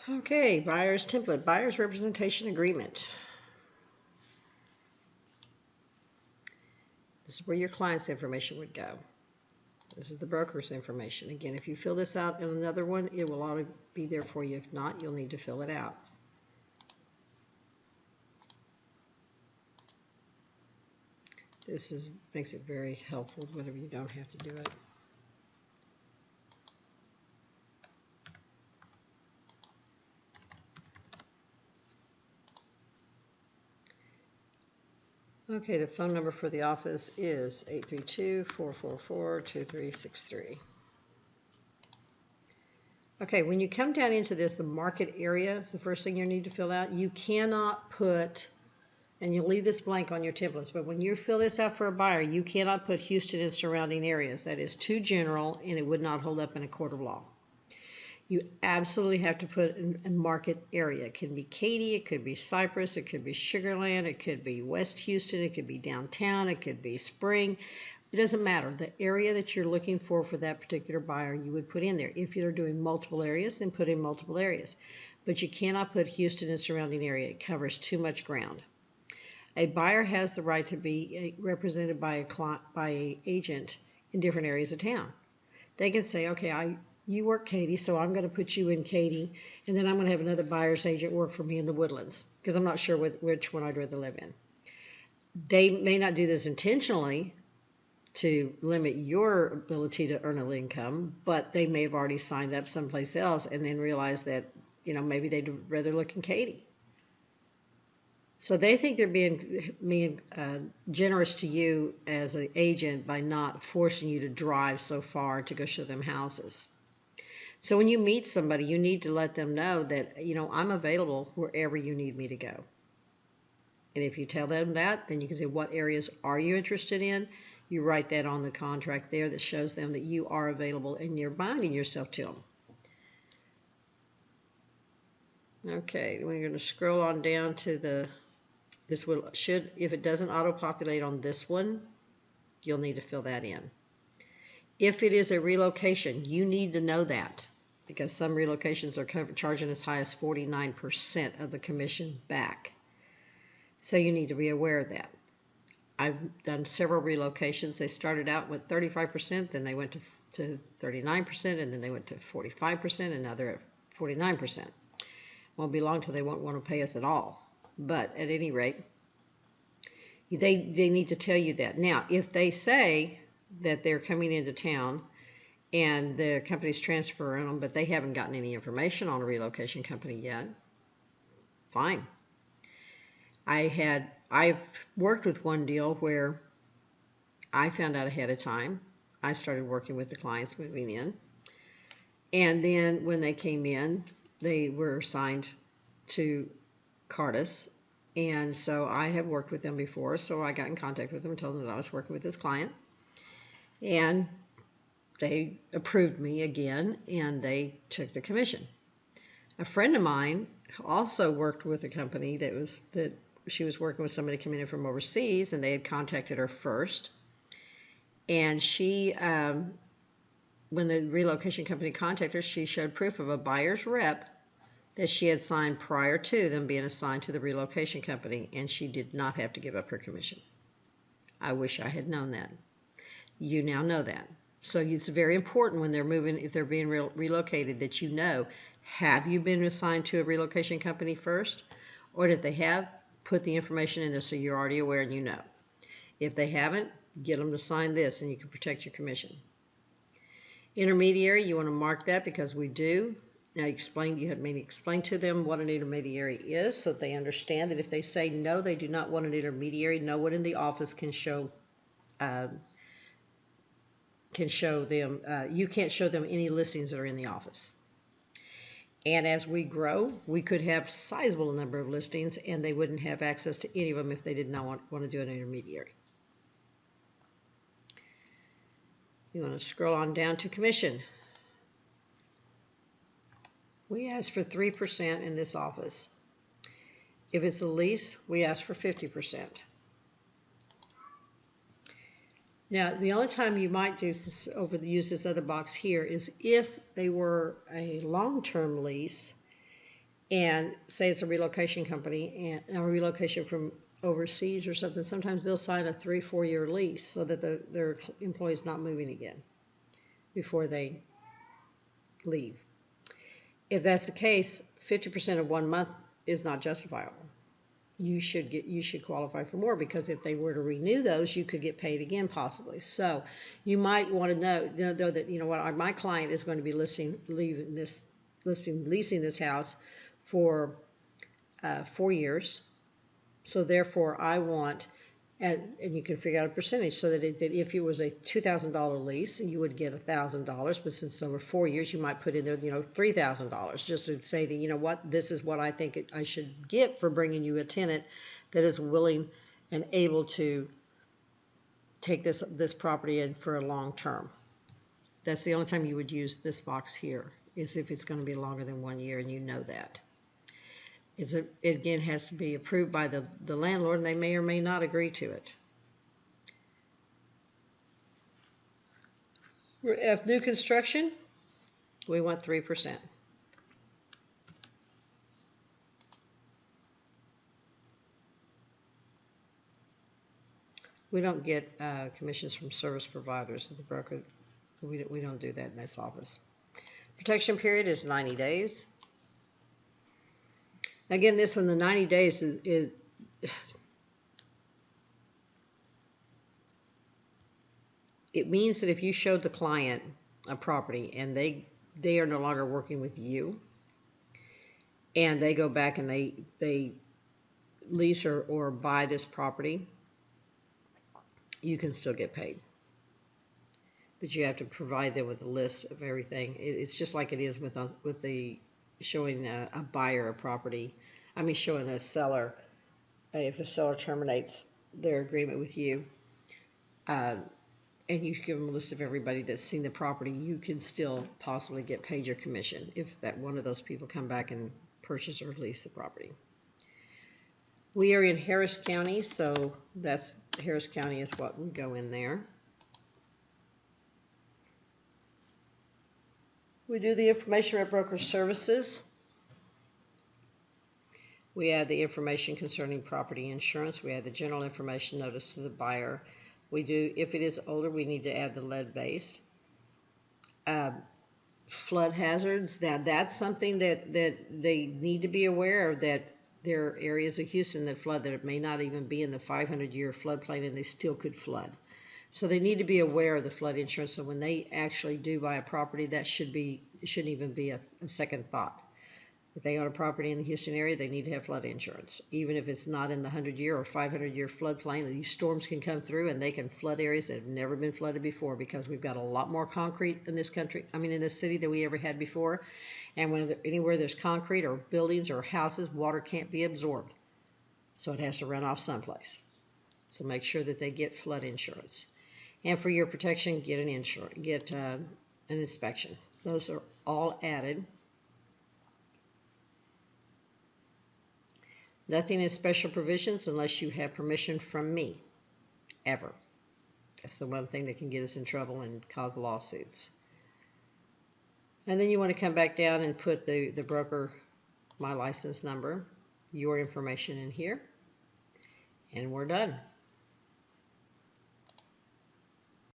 Okay, buyer's template, buyer's representation agreement. This is where your client's information would go. This is the broker's information. Again, if you fill this out in another one, it will already be there for you. If not, you'll need to fill it out. This makes it very helpful whenever you don't have to do it. Okay, the phone number for the office is 832-444-2363. Okay, when you come down into this, the market area is the first thing you need to fill out. You cannot put, and you'll leave this blank on your templates, but when you fill this out for a buyer, you cannot put Houston and surrounding areas. That is too general, and it would not hold up in a court of law. You absolutely have to put a market area. It could be Katy, it could be Cypress, it could be Sugar Land, it could be West Houston, it could be downtown, it could be Spring. It doesn't matter. The area that you're looking for that particular buyer, you would put in there. If you're doing multiple areas, then put in multiple areas. But you cannot put Houston and surrounding area. It covers too much ground. A buyer has the right to be represented by an agent in different areas of town. They can say, okay, you work Katy, so I'm going to put you in Katy, and then I'm going to have another buyer's agent work for me in the Woodlands, because I'm not sure which one I'd rather live in. They may not do this intentionally to limit your ability to earn an income, but they may have already signed up someplace else and then realized that, maybe they'd rather look in Katy. So they think they're being generous to you as an agent by not forcing you to drive so far to go show them houses. So when you meet somebody, you need to let them know that, I'm available wherever you need me to go. And if you tell them that, then you can say, what areas are you interested in? You write that on the contract there that shows them that you are available and you're binding yourself to them. Okay, we're going to scroll on down to if it doesn't auto-populate on this one, you'll need to fill that in. If it is a relocation, you need to know that, because some relocations are charging as high as 49% of the commission back. So you need to be aware of that. I've done several relocations. They started out with 35%, then they went to 39%, and then they went to 45%, and now they're at 49%. Won't be long till they won't want to pay us at all. But at any rate, they need to tell you that. Now, if they say that they're coming into town and the company's transferring them, but they haven't gotten any information on a relocation company yet, fine. I've worked with one deal where I found out ahead of time. I started working with the clients moving in. And then when they came in, they were assigned to Cardis. And so I had worked with them before, so I got in contact with them and told them that I was working with this client. And they approved me again, and they took the commission. A friend of mine also worked with a company that she was working with somebody coming in from overseas, and they had contacted her first. And she, when the relocation company contacted her, she showed proof of a buyer's rep that she had signed prior to them being assigned to the relocation company, and she did not have to give up her commission. I wish I had known that. You now know that. So it's very important when they're moving, if they're being relocated, that you know, have you been assigned to a relocation company first? Or if they have, put the information in there so you're already aware and you know. If they haven't, get them to sign this and you can protect your commission. Intermediary, you want to mark that because we do. Now you have maybe explained to them what an intermediary is so that they understand that if they say no, they do not want an intermediary, no one in the office can show them, you can't show them any listings that are in the office. And as we grow, we could have sizable number of listings and they wouldn't have access to any of them if they did not want to do an intermediary. You want to scroll on down to commission. We ask for 3% in this office. If it's a lease, we ask for 50%. Now, the only time you might use this other box here is if they were a long-term lease and say it's a relocation company and a relocation from overseas or something, sometimes they'll sign a 3-4 year lease so that their employee's not moving again before they leave. If that's the case, 50% of 1 month is not justifiable. You should qualify for more, because if they were to renew those, you could get paid again possibly. So you might want to know that, you know what, my client is going to be leasing this house for 4 years. So therefore I want, and you can figure out a percentage, so that if it was a $2,000 lease, you would get $1,000, but since over 4 years, you might put in there, $3,000, just to say that, you know what, this is what I think I should get for bringing you a tenant that is willing and able to take this property in for a long term. That's the only time you would use this box here, is if it's going to be longer than 1 year, and you know that. It again has to be approved by the landlord, and they may or may not agree to it. If new construction, we want 3%. We don't get commissions from service providers. The broker, we don't do that in this office. Protection period is 90 days. Again, this one, the 90 days it means that if you showed the client a property and they are no longer working with you, and they go back and they lease or buy this property, you can still get paid. But you have to provide them with a list of everything. It's just like it is with the showing a buyer a property. I mean, showing a seller, if the seller terminates their agreement with you, and you give them a list of everybody that's seen the property, you can still possibly get paid your commission if that one of those people come back and purchase or lease the property. We are in Harris County, so that's Harris County is what we go in there. We do the information rep broker services. We add the information concerning property insurance. We add the general information notice to the buyer. We do, if it is older, we need to add the lead-based. Flood hazards, that's something that they need to be aware of, that there are areas of Houston that flood that may not even be in the 500-year floodplain, and they still could flood. So they need to be aware of the flood insurance. So when they actually do buy a property, that shouldn't even be a second thought. If they own a property in the Houston area, they need to have flood insurance. Even if it's not in the 100-year or 500-year floodplain, these storms can come through and they can flood areas that have never been flooded before, because we've got a lot more concrete in this country, in this city, than we ever had before. And anywhere there's concrete or buildings or houses, water can't be absorbed. So it has to run off someplace. So make sure that they get flood insurance. And for your protection, get an inspection. Those are all added. Nothing is special provisions unless you have permission from me, ever. That's the one thing that can get us in trouble and cause lawsuits. And then you want to come back down and put the broker, my license number, your information in here, and we're done.